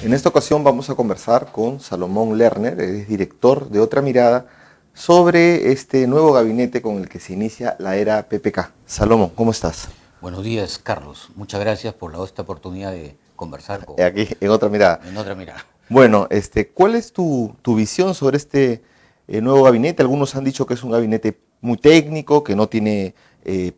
En esta ocasión vamos a conversar con Salomón Lerner, es director de Otra Mirada, sobre este nuevo gabinete con el que se inicia la era PPK. Salomón, ¿cómo estás? Buenos días, Carlos. Muchas gracias por esta oportunidad de conversar Aquí en Otra Mirada. en Otra Mirada. Bueno, ¿cuál es tu visión sobre este nuevo gabinete? Algunos han dicho que es un gabinete muy técnico, que no tiene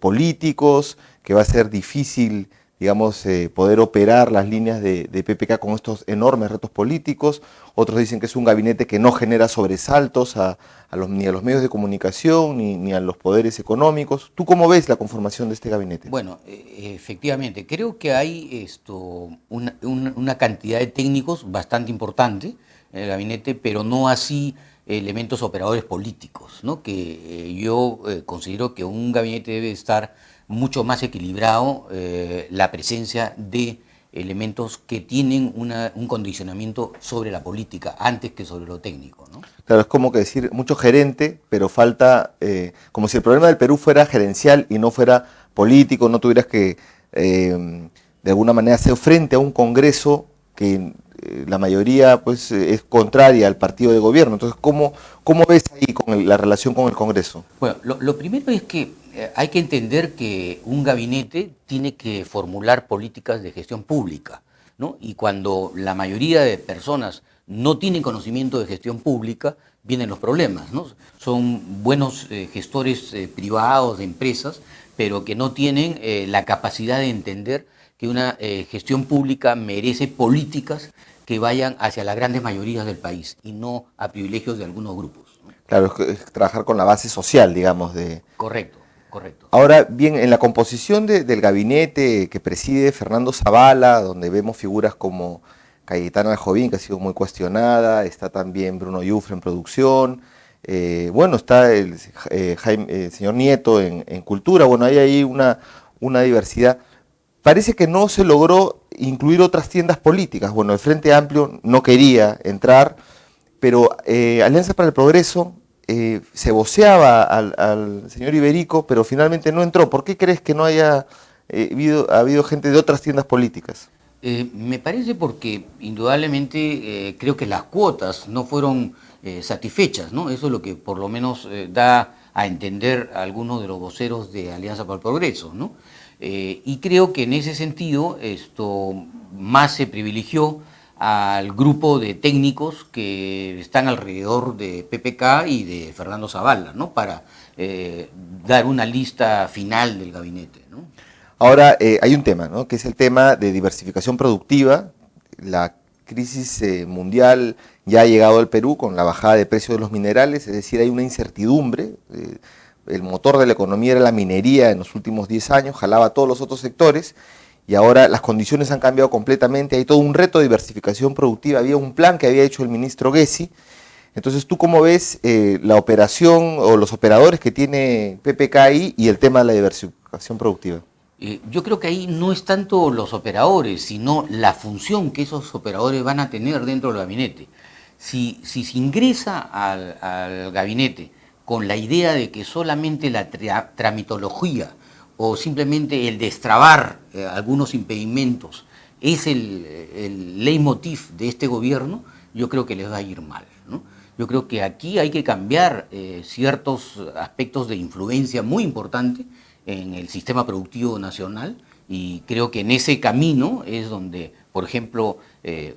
políticos, que va a ser difícil, digamos, poder operar las líneas de PPK con estos enormes retos políticos. Otros dicen que es un gabinete que no genera sobresaltos ni a los medios de comunicación, ni a los poderes económicos. ¿Tú cómo ves la conformación de este gabinete? Bueno, efectivamente, creo que hay una cantidad de técnicos bastante importante en el gabinete, pero no así elementos operadores políticos, ¿no? Que yo considero que un gabinete debe estar mucho más equilibrado, la presencia de elementos que tienen un condicionamiento sobre la política antes que sobre lo técnico, ¿no? Claro, es como que decir mucho gerente, pero falta, como si el problema del Perú fuera gerencial y no fuera político, no tuvieras que de alguna manera hacer frente a un Congreso que la mayoría pues es contraria al partido de gobierno. Entonces, ¿cómo ves ahí con la relación con el Congreso? Bueno, lo primero es que hay que entender que un gabinete tiene que formular políticas de gestión pública, ¿no? Y cuando la mayoría de personas no tienen conocimiento de gestión pública, vienen los problemas, ¿no? Son buenos gestores privados, de empresas, pero que no tienen la capacidad de entender que una gestión pública merece políticas que vayan hacia las grandes mayorías del país y no a privilegios de algunos grupos, ¿no? Claro, es trabajar con la base social, digamos, de... Correcto, correcto. Ahora bien, en la composición del gabinete que preside Fernando Zavala, donde vemos figuras como Cayetana Aljovín, que ha sido muy cuestionada, está también Bruno Yufre en producción, bueno, está el señor Nieto en cultura, bueno, hay ahí una diversidad. Parece que no se logró incluir otras tiendas políticas. Bueno, el Frente Amplio no quería entrar, pero Alianza para el Progreso se voceaba al señor Iberico, pero finalmente no entró. ¿Por qué crees que no haya habido gente de otras tiendas políticas? Me parece porque indudablemente creo que las cuotas no fueron satisfechas, ¿no? Eso es lo que por lo menos da a entender a algunos de los voceros de Alianza para el Progreso, ¿no? Y creo que en ese sentido más se privilegió al grupo de técnicos que están alrededor de PPK y de Fernando Zavala, ¿no? Para dar una lista final del gabinete, ¿no? Ahora, hay un tema, ¿no? Que es el tema de diversificación productiva. La crisis mundial ya ha llegado al Perú con la bajada de precios de los minerales, es decir, hay una incertidumbre. El motor de la economía era la minería en los últimos 10 años, jalaba a todos los otros sectores, y ahora las condiciones han cambiado completamente, hay todo un reto de diversificación productiva, había un plan que había hecho el ministro Gessi. Entonces, ¿tú cómo ves la operación o los operadores que tiene PPK ahí y el tema de la diversificación productiva? Yo creo que ahí no es tanto los operadores, sino la función que esos operadores van a tener dentro del gabinete. Si se ingresa al gabinete con la idea de que solamente la tramitología o simplemente el destrabar algunos impedimentos es el leitmotiv de este gobierno, yo creo que les va a ir mal, ¿no? Yo creo que aquí hay que cambiar ciertos aspectos de influencia muy importante en el sistema productivo nacional, y creo que en ese camino es donde, por ejemplo,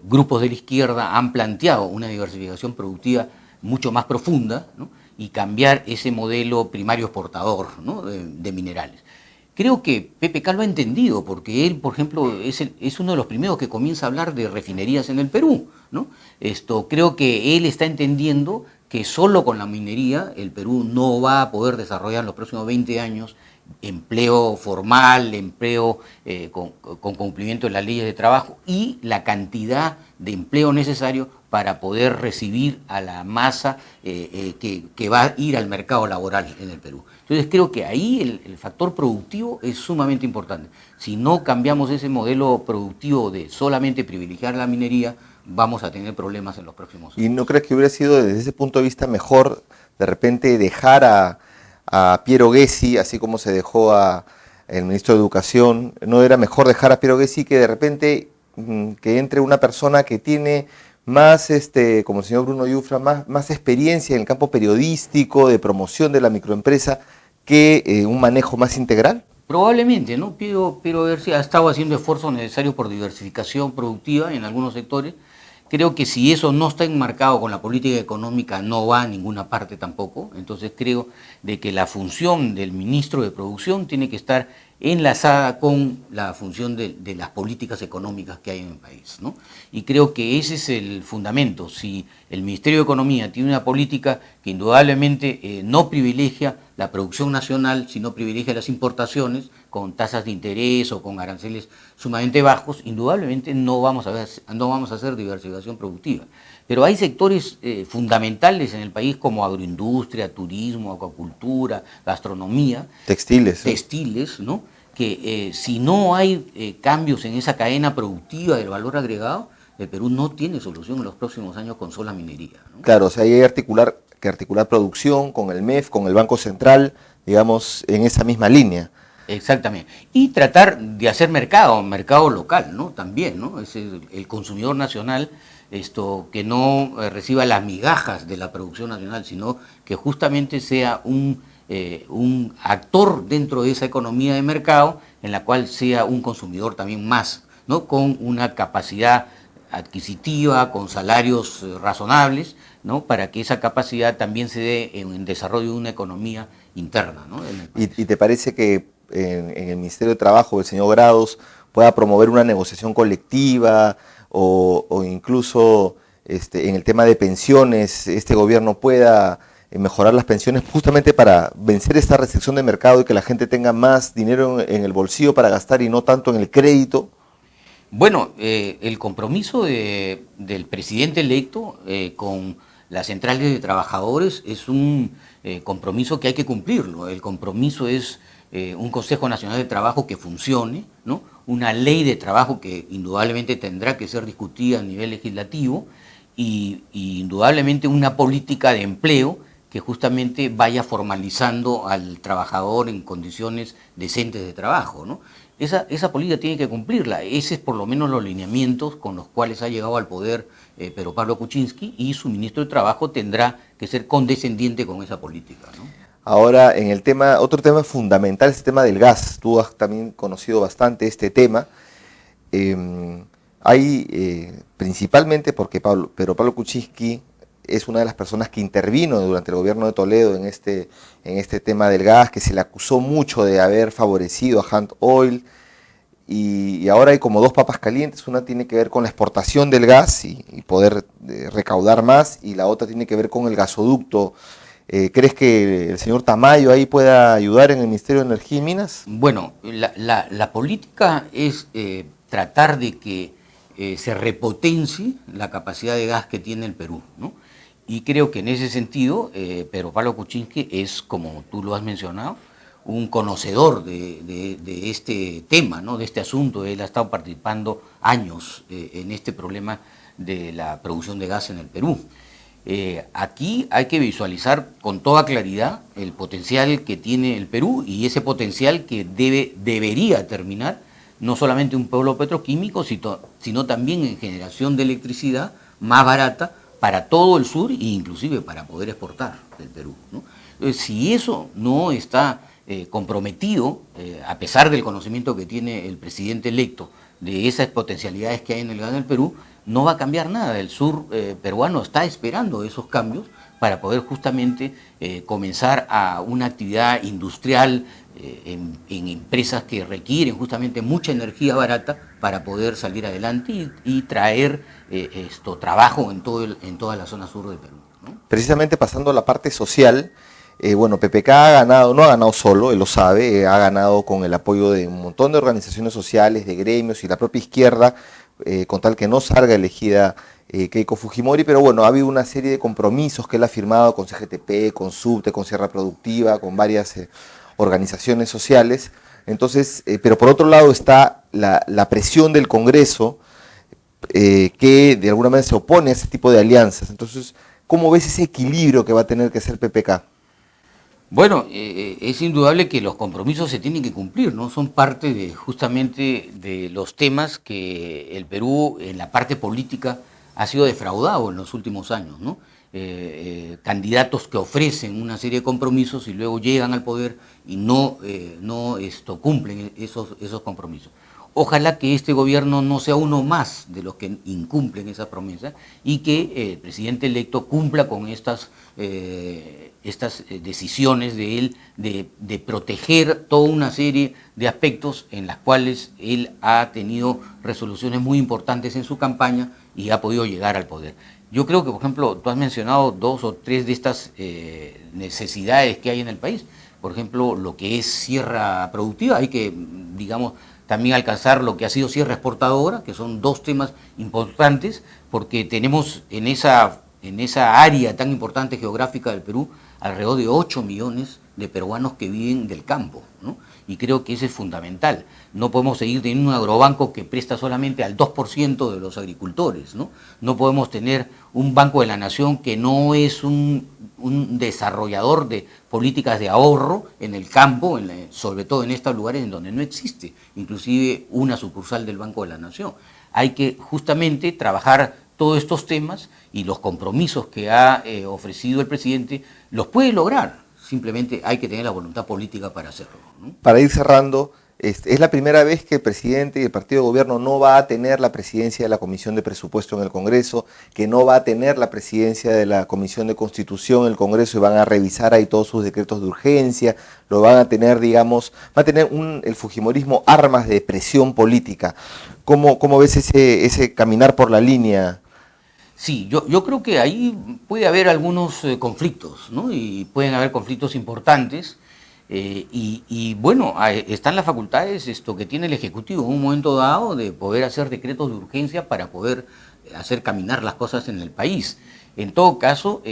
grupos de la izquierda han planteado una diversificación productiva mucho más profunda, ¿no? Y cambiar ese modelo primario exportador, ¿no? de minerales. Creo que PPK lo ha entendido, porque él, por ejemplo, es uno de los primeros que comienza a hablar de refinerías en el Perú, ¿no? Creo que él está entendiendo que solo con la minería el Perú no va a poder desarrollar en los próximos 20 años empleo formal, empleo con cumplimiento de las leyes de trabajo y la cantidad de empleo necesario para poder recibir a la masa que va a ir al mercado laboral en el Perú. Entonces creo que ahí el factor productivo es sumamente importante. Si no cambiamos ese modelo productivo de solamente privilegiar la minería, vamos a tener problemas en los próximos años. ¿Y no crees que hubiera sido desde ese punto de vista mejor de repente dejar a Piero Gessi, así como se dejó el ministro de Educación? ¿No era mejor dejar a Piero Gessi que de repente que entre una persona que tiene más, como el señor Bruno Yufra, más experiencia en el campo periodístico, de promoción de la microempresa, que un manejo más integral? Probablemente, ¿no? Pero ver si ha estado haciendo esfuerzos necesarios por diversificación productiva en algunos sectores. Creo que si eso no está enmarcado con la política económica, no va a ninguna parte tampoco. Entonces creo de que la función del ministro de Producción tiene que estar enlazada con la función de las políticas económicas que hay en el país, ¿no? Y creo que ese es el fundamento. Si el Ministerio de Economía tiene una política que indudablemente no privilegia la producción nacional, sino privilegia las importaciones con tasas de interés o con aranceles sumamente bajos, indudablemente no vamos a hacer diversificación productiva. Pero hay sectores fundamentales en el país como agroindustria, turismo, acuacultura, gastronomía, textiles, ¿no? Que si no hay cambios en esa cadena productiva del valor agregado, el Perú no tiene solución en los próximos años con sola minería, ¿no? Claro, o sea, hay que articular producción con el MEF, con el Banco Central, digamos, en esa misma línea. Exactamente. Y tratar de hacer mercado local, ¿no? También, ¿no? Es el consumidor nacional, que no reciba las migajas de la producción nacional, sino que justamente sea un actor dentro de esa economía de mercado en la cual sea un consumidor también más, ¿no? Con una capacidad adquisitiva, con salarios razonables, ¿no? Para que esa capacidad también se dé en el desarrollo de una economía interna, ¿no? ¿Y te parece que en el Ministerio de Trabajo el señor Grados pueda promover una negociación colectiva o incluso en el tema de pensiones, este gobierno pueda mejorar las pensiones justamente para vencer esta restricción de mercado y que la gente tenga más dinero en el bolsillo para gastar y no tanto en el crédito? Bueno, el compromiso del presidente electo con las centrales de trabajadores es un compromiso que hay que cumplirlo. El compromiso es un Consejo Nacional de Trabajo que funcione, ¿no? Una ley de trabajo que indudablemente tendrá que ser discutida a nivel legislativo y indudablemente una política de empleo que justamente vaya formalizando al trabajador en condiciones decentes de trabajo, ¿no? Esa política tiene que cumplirla. Ese es por lo menos los lineamientos con los cuales ha llegado al poder Pedro Pablo Kuczynski, y su ministro de Trabajo tendrá que ser condescendiente con esa política, ¿no? Ahora, otro tema fundamental es el tema del gas. Tú has también conocido bastante este tema. Principalmente porque Pedro Pablo Kuczynski es una de las personas que intervino durante el gobierno de Toledo en este tema del gas, que se le acusó mucho de haber favorecido a Hunt Oil, y ahora hay como dos papas calientes. Una tiene que ver con la exportación del gas y poder recaudar más, y la otra tiene que ver con el gasoducto. ¿Crees que el señor Tamayo ahí pueda ayudar en el Ministerio de Energía y Minas? Bueno, la política es tratar de que se repotencie la capacidad de gas que tiene el Perú, ¿no? Y creo que en ese sentido, Pedro Pablo Kuczynski es, como tú lo has mencionado, un conocedor de este tema, ¿no? De este asunto. Él ha estado participando años en este problema de la producción de gas en el Perú. Aquí hay que visualizar con toda claridad el potencial que tiene el Perú, y ese potencial que debería terminar no solamente un pueblo petroquímico, sino también en generación de electricidad más barata para todo el sur e inclusive para poder exportar del Perú, ¿no? Si eso no está comprometido, a pesar del conocimiento que tiene el presidente electo de esas potencialidades que hay en el gas del Perú, no va a cambiar nada. El sur peruano está esperando esos cambios para poder justamente comenzar a una actividad industrial en empresas que requieren justamente mucha energía barata para poder salir adelante y traer trabajo en toda la zona sur del Perú, ¿no? Precisamente pasando a la parte social, bueno, PPK ha ganado, no ha ganado solo, él lo sabe, ha ganado con el apoyo de un montón de organizaciones sociales, de gremios y la propia izquierda, con tal que no salga elegida Keiko Fujimori, pero bueno, ha habido una serie de compromisos que él ha firmado con CGTP, con SUBTE, con Sierra Productiva, con varias organizaciones sociales. Entonces, pero por otro lado está la presión del Congreso, que de alguna manera se opone a ese tipo de alianzas. Entonces, ¿cómo ves ese equilibrio que va a tener que hacer PPK? Bueno, es indudable que los compromisos se tienen que cumplir, ¿no? Son parte de justamente de los temas que el Perú en la parte política ha sido defraudado en los últimos años, ¿no? Candidatos que ofrecen una serie de compromisos y luego llegan al poder y no cumplen esos compromisos. Ojalá que este gobierno no sea uno más de los que incumplen esa promesa y que el presidente electo cumpla con estas decisiones de él de proteger toda una serie de aspectos en las cuales él ha tenido resoluciones muy importantes en su campaña y ha podido llegar al poder. Yo creo que, por ejemplo, tú has mencionado 2 o 3 de estas necesidades que hay en el país. Por ejemplo, lo que es sierra productiva, hay que, digamos, también alcanzar lo que ha sido sierra exportadora, que son 2 temas importantes, porque tenemos en esa área tan importante geográfica del Perú alrededor de 8 millones de peruanos que viven del campo, ¿no? Y creo que eso es fundamental. No podemos seguir teniendo un agrobanco que presta solamente al 2% de los agricultores, ¿no? No podemos tener un Banco de la Nación que no es un desarrollador de políticas de ahorro en el campo, sobre todo en estos lugares en donde no existe inclusive una sucursal del Banco de la Nación. Hay que justamente trabajar todos estos temas y los compromisos que ha ofrecido el presidente los puede lograr. Simplemente hay que tener la voluntad política para hacerlo, ¿no? Para ir cerrando, es la primera vez que el presidente y el partido de gobierno no va a tener la presidencia de la Comisión de Presupuesto en el Congreso, que no va a tener la presidencia de la Comisión de Constitución en el Congreso y van a revisar ahí todos sus decretos de urgencia, lo van a tener, digamos, va a tener el fujimorismo armas de presión política. ¿Cómo ves ese caminar por la línea? Sí, yo creo que ahí puede haber algunos conflictos, ¿no? Y pueden haber conflictos importantes. Bueno, están las facultades que tiene el Ejecutivo en un momento dado de poder hacer decretos de urgencia para poder hacer caminar las cosas en el país. En todo caso,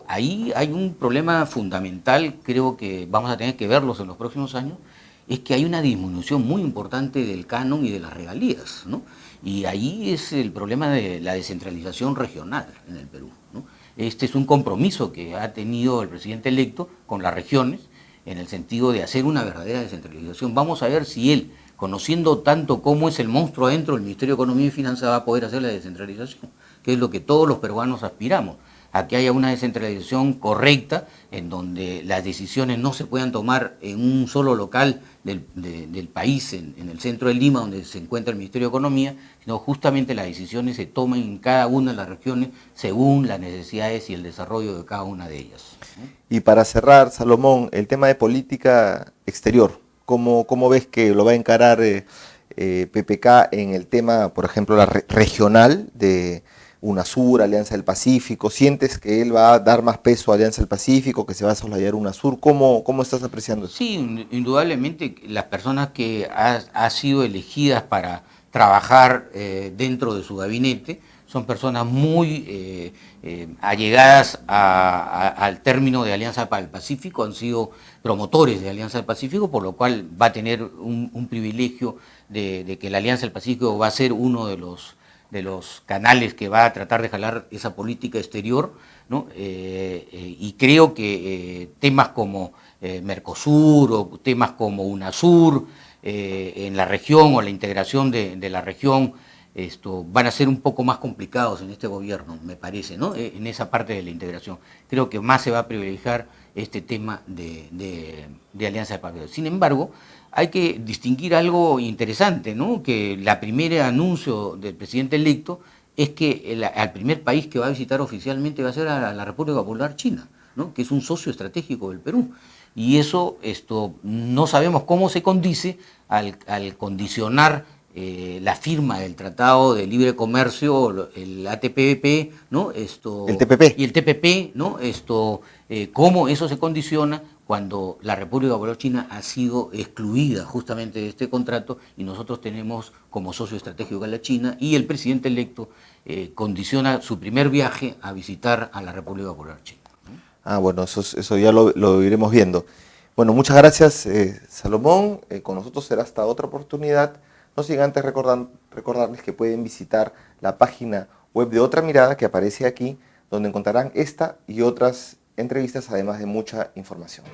ahí hay un problema fundamental, creo que vamos a tener que verlos en los próximos años, es que hay una disminución muy importante del canon y de las regalías, ¿no? Y ahí es el problema de la descentralización regional en el Perú, ¿no? Este es un compromiso que ha tenido el presidente electo con las regiones en el sentido de hacer una verdadera descentralización. Vamos a ver si él, conociendo tanto cómo es el monstruo adentro del Ministerio de Economía y Finanzas, va a poder hacer la descentralización, que es lo que todos los peruanos aspiramos, a que haya una descentralización correcta, en donde las decisiones no se puedan tomar en un solo local del país, en el centro de Lima, donde se encuentra el Ministerio de Economía, sino justamente las decisiones se tomen en cada una de las regiones según las necesidades y el desarrollo de cada una de ellas. Y para cerrar, Salomón, el tema de política exterior, ¿cómo ves que lo va a encarar PPK en el tema, por ejemplo, regional de UNASUR, Alianza del Pacífico? ¿Sientes que él va a dar más peso a Alianza del Pacífico, que se va a soslayar UNASUR? ¿Cómo estás apreciando eso? Sí, indudablemente las personas que han sido elegidas para trabajar dentro de su gabinete son personas muy allegadas al término de Alianza para el Pacífico, han sido promotores de Alianza del Pacífico, por lo cual va a tener un privilegio de que la Alianza del Pacífico va a ser uno de los canales que va a tratar de jalar esa política exterior, ¿no? Y creo que temas como Mercosur o temas como UNASUR en la región o la integración de la región van a ser un poco más complicados en este gobierno, me parece, ¿no? En esa parte de la integración. Creo que más se va a privilegiar este tema de Alianza de Pacífico. Sin embargo, hay que distinguir algo interesante, ¿no? Que el primer anuncio del presidente electo es que al primer país que va a visitar oficialmente va a ser a la República Popular China, ¿no? Que es un socio estratégico del Perú. Y eso no sabemos cómo se condice al condicionar la firma del Tratado de Libre Comercio, el ATPP, ¿no? El TPP. Y el TPP, ¿no? Cómo eso se condiciona cuando la República Popular China ha sido excluida justamente de este contrato y nosotros tenemos como socio estratégico a la China y el presidente electo condiciona su primer viaje a visitar a la República Popular China. Bueno, eso ya lo iremos viendo. Bueno, muchas gracias, Salomón. Con nosotros será hasta otra oportunidad. No sin antes recordarles que pueden visitar la página web de Otra Mirada que aparece aquí, donde encontrarán esta y otras entrevistas, además de mucha información.